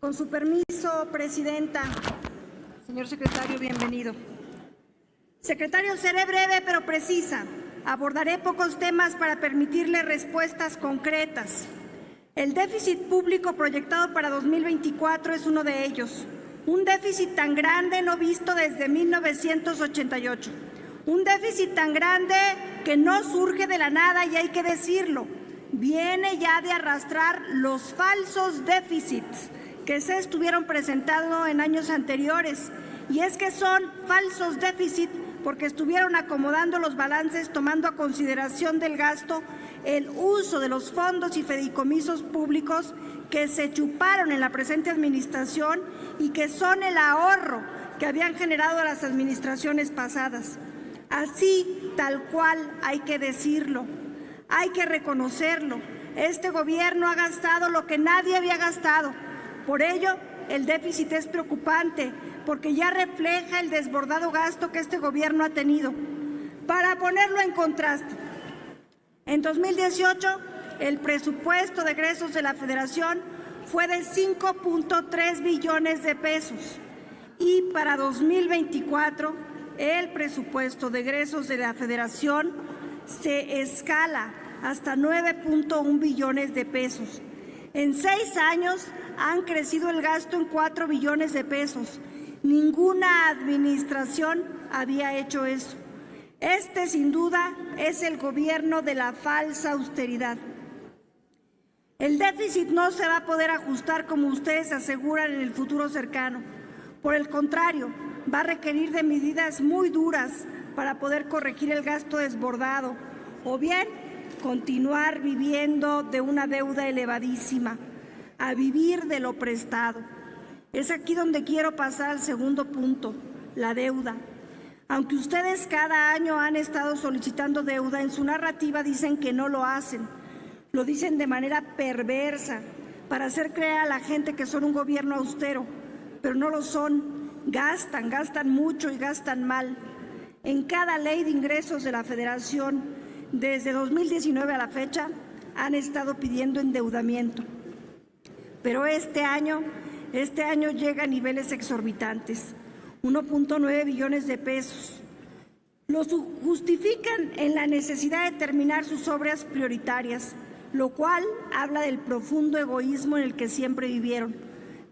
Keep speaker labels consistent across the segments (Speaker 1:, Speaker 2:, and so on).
Speaker 1: Con su permiso, presidenta. Señor secretario, bienvenido. Secretario, seré breve pero precisa. Abordaré pocos temas para permitirle respuestas concretas. El déficit público proyectado para 2024 es uno de ellos. Un déficit tan grande no visto desde 1988. Un déficit tan grande que no surge de la nada, y hay que decirlo. Viene ya de arrastrar los falsos déficits que se estuvieron presentando en años anteriores. Y es que son falsos déficits porque estuvieron acomodando los balances tomando a consideración del gasto el uso de los fondos y fideicomisos públicos que se chuparon en la presente administración y que son el ahorro que habían generado las administraciones pasadas. Así, tal cual, hay que decirlo, hay que reconocerlo. Este gobierno ha gastado lo que nadie había gastado. Por ello, el déficit es preocupante, porque ya refleja el desbordado gasto que este gobierno ha tenido. Para ponerlo en contraste, en 2018, el presupuesto de egresos de la Federación fue de 5.3 billones de pesos y para 2024, el presupuesto de egresos de la Federación se escala hasta 9.1 billones de pesos. En 6 años han crecido el gasto en 4 billones de pesos. Ninguna administración había hecho eso. Este, sin duda, es el gobierno de la falsa austeridad. El déficit no se va a poder ajustar como ustedes aseguran en el futuro cercano. Por el contrario, va a requerir de medidas muy duras para poder corregir el gasto desbordado o bien continuar viviendo de una deuda elevadísima, a vivir de lo prestado. Es aquí donde quiero pasar al segundo punto, la deuda. Aunque ustedes cada año han estado solicitando deuda, en su narrativa dicen que no lo hacen. Lo dicen de manera perversa para hacer creer a la gente que son un gobierno austero, pero no lo son. Gastan mucho y gastan mal. En cada ley de ingresos de la Federación, desde 2019 a la fecha, han estado pidiendo endeudamiento. Pero este año llega a niveles exorbitantes, 1.9 billones de pesos. Lo justifican en la necesidad de terminar sus obras prioritarias, lo cual habla del profundo egoísmo en el que siempre vivieron.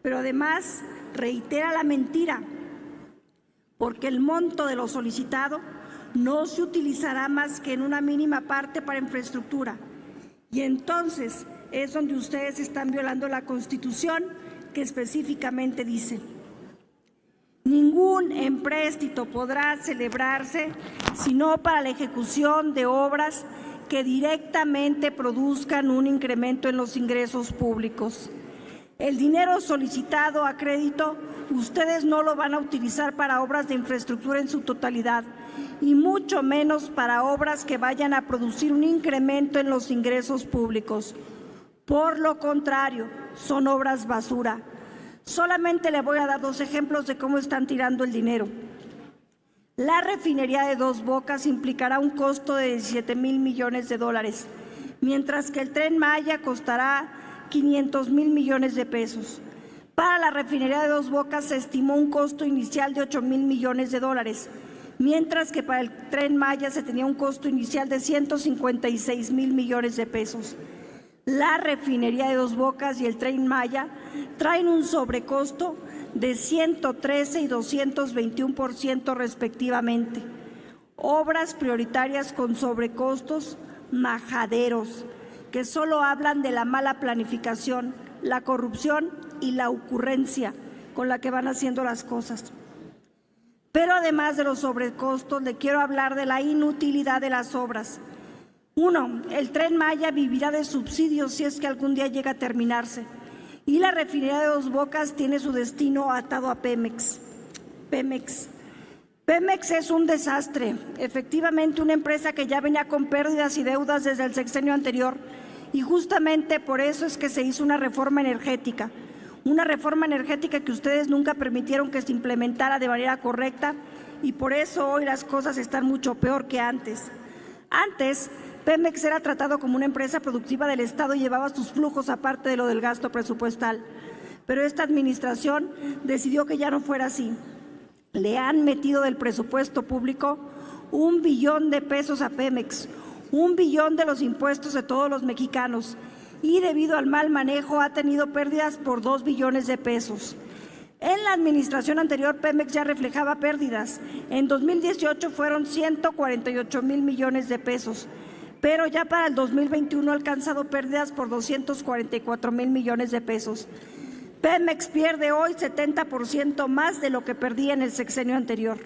Speaker 1: Pero además reitera la mentira, porque el monto de lo solicitado no se utilizará más que en una mínima parte para infraestructura. Y entonces es donde ustedes están violando la Constitución, que específicamente dice: ningún empréstito podrá celebrarse sino para la ejecución de obras que directamente produzcan un incremento en los ingresos públicos. El dinero solicitado a crédito, ustedes no lo van a utilizar para obras de infraestructura en su totalidad, y mucho menos para obras que vayan a producir un incremento en los ingresos públicos. Por lo contrario, son obras basura. Solamente le voy a dar 2 ejemplos de cómo están tirando el dinero. La refinería de Dos Bocas implicará un costo de 17,000 millones de dólares, mientras que el Tren Maya costará 500,000 millones de pesos. Para la refinería de Dos Bocas se estimó un costo inicial de 8,000 millones de dólares, mientras que para el Tren Maya se tenía un costo inicial de 156,000 millones de pesos. La refinería de Dos Bocas y el Tren Maya traen un sobrecosto de 113 y 221% respectivamente. Obras prioritarias con sobrecostos majaderos, que solo hablan de la mala planificación, la corrupción y la ocurrencia con la que van haciendo las cosas. Pero además de los sobrecostos, le quiero hablar de la inutilidad de las obras. 1. El Tren Maya vivirá de subsidios si es que algún día llega a terminarse. Y la refinería de Dos Bocas tiene su destino atado a Pemex. Pemex es un desastre, efectivamente una empresa que ya venía con pérdidas y deudas desde el sexenio anterior, y justamente por eso es que se hizo una reforma energética que ustedes nunca permitieron que se implementara de manera correcta, y por eso hoy las cosas están mucho peor que antes. Antes, Pemex era tratado como una empresa productiva del Estado y llevaba sus flujos aparte de lo del gasto presupuestal. pero esta administración decidió que ya no fuera así. Le han metido del presupuesto público 1 billón de pesos a Pemex, 1 billón de los impuestos de todos los mexicanos, y debido al mal manejo ha tenido pérdidas por 2 billones de pesos. En la administración anterior, Pemex ya reflejaba pérdidas. En 2018 fueron 148,000 millones de pesos, pero ya para el 2021 ha alcanzado pérdidas por 244,000 millones de pesos. Pemex pierde hoy 70% más de lo que perdía en el sexenio anterior.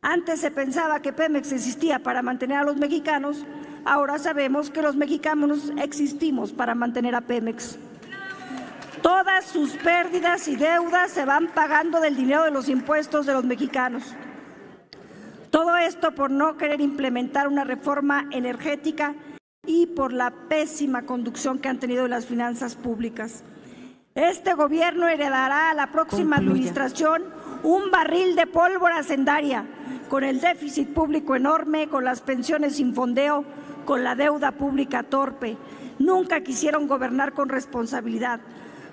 Speaker 1: Antes se pensaba que Pemex existía para mantener a los mexicanos, ahora sabemos que los mexicanos existimos para mantener a Pemex. Todas sus pérdidas y deudas se van pagando del dinero de los impuestos de los mexicanos. Todo esto por no querer implementar una reforma energética y por la pésima conducción que han tenido de las finanzas públicas. Este gobierno heredará a la próxima administración un barril de pólvora hacendaria, con el déficit público enorme, con las pensiones sin fondeo, con la deuda pública torpe. Nunca quisieron gobernar con responsabilidad.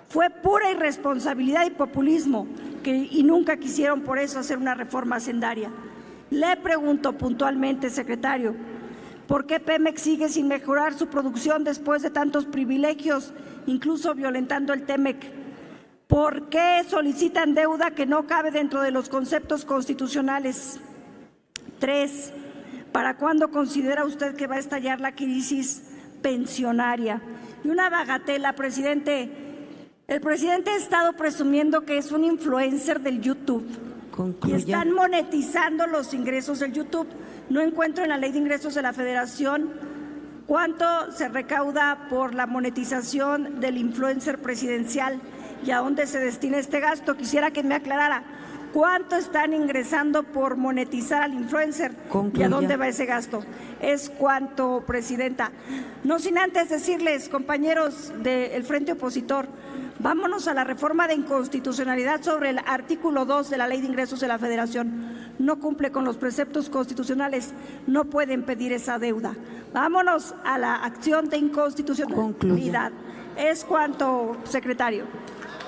Speaker 1: Fue pura irresponsabilidad y populismo y nunca quisieron por eso hacer una reforma hacendaria. Le pregunto puntualmente, secretario, ¿por qué Pemex sigue sin mejorar su producción después de tantos privilegios, incluso violentando el TEMEC? ¿Por qué solicitan deuda que no cabe dentro de los conceptos constitucionales? 3. ¿Para cuándo considera usted que va a estallar la crisis pensionaria? Y una bagatela, presidente. El presidente ha estado presumiendo que es un influencer del YouTube.
Speaker 2: Concluya.
Speaker 1: Y están monetizando los ingresos del YouTube. No encuentro en la Ley de Ingresos de la Federación cuánto se recauda por la monetización del influencer presidencial y a dónde se destina este gasto. Quisiera que me aclarara cuánto están ingresando por monetizar al influencer.
Speaker 2: Concluya.
Speaker 1: ¿Y a dónde va ese gasto? Es cuánto, presidenta. No sin antes decirles, compañeros del Frente Opositor, vámonos a la reforma de inconstitucionalidad sobre el artículo 2 de la Ley de Ingresos de la Federación. No cumple con los preceptos constitucionales, no pueden pedir esa deuda. Vámonos a la acción de inconstitucionalidad.
Speaker 2: Concluya.
Speaker 1: Es cuanto, secretario.